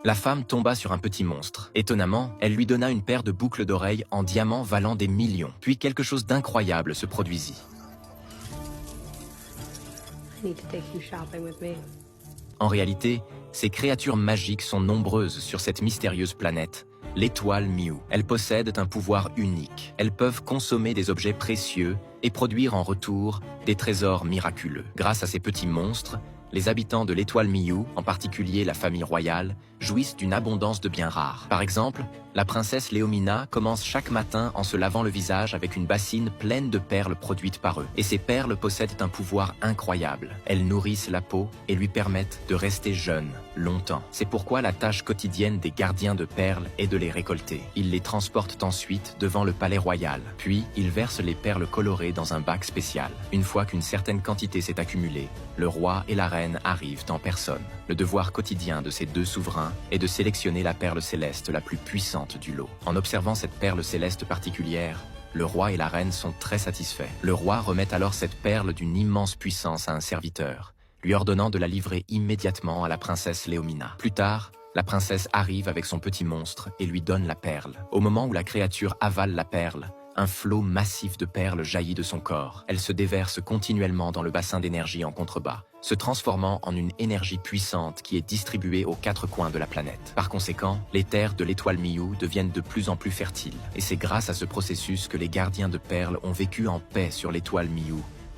La femme tomba sur un petit monstre. Étonnamment, elle lui donna une paire de boucles d'oreilles en diamant valant des millions. Puis quelque chose d'incroyable se produisit. I need to take you shopping with me. En réalité, ces créatures magiques sont nombreuses sur cette mystérieuse planète, l'étoile Miu. Elles possèdent un pouvoir unique. Elles peuvent consommer des objets précieux et produire en retour des trésors miraculeux. Grâce à ces petits monstres, les habitants de l'étoile Miu, en particulier la famille royale, jouissent d'une abondance de biens rares. Par exemple, la princesse Léomina commence chaque matin en se lavant le visage avec une bassine pleine de perles produites par eux. Et ces perles possèdent un pouvoir incroyable. Elles nourrissent la peau et lui permettent de rester jeune longtemps. C'est pourquoi la tâche quotidienne des gardiens de perles est de les récolter. Ils les transportent ensuite devant le palais royal. Puis, ils versent les perles colorées dans un bac spécial. Une fois qu'une certaine quantité s'est accumulée, le roi et la reine arrivent en personne. Le devoir quotidien de ces deux souverains est de sélectionner la perle céleste la plus puissante du lot. En observant cette perle céleste particulière, le roi et la reine sont très satisfaits. Le roi remet alors cette perle d'une immense puissance à un serviteur, lui ordonnant de la livrer immédiatement à la princesse Léomina. Plus tard, la princesse arrive avec son petit monstre et lui donne la perle. Au moment où la créature avale la perle, un flot massif de perles jaillit de son corps. Elle se déverse continuellement dans le bassin d'énergie en contrebas, se transformant en une énergie puissante qui est distribuée aux quatre coins de la planète. Par conséquent, les terres de l'étoile Miu deviennent de plus en plus fertiles. Et c'est grâce à ce processus que les gardiens de perles ont vécu en paix sur l'étoile Miu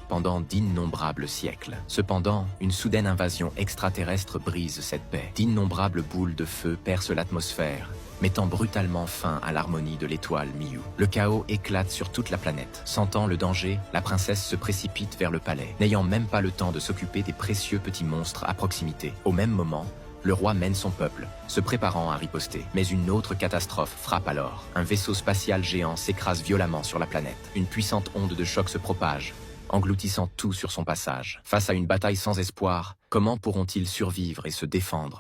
pendant d'innombrables siècles. Cependant, une soudaine invasion extraterrestre brise cette paix. D'innombrables boules de feu percent l'atmosphère, mettant brutalement fin à l'harmonie de l'étoile Miu. Le chaos éclate sur toute la planète. Sentant le danger, la princesse se précipite vers le palais, n'ayant même pas le temps de s'occuper des précieux petits monstres à proximité. Au même moment, le roi mène son peuple, se préparant à riposter. Mais une autre catastrophe frappe alors. Un vaisseau spatial géant s'écrase violemment sur la planète. Une puissante onde de choc se propage, engloutissant tout sur son passage. Face à une bataille sans espoir, comment pourront-ils survivre et se défendre?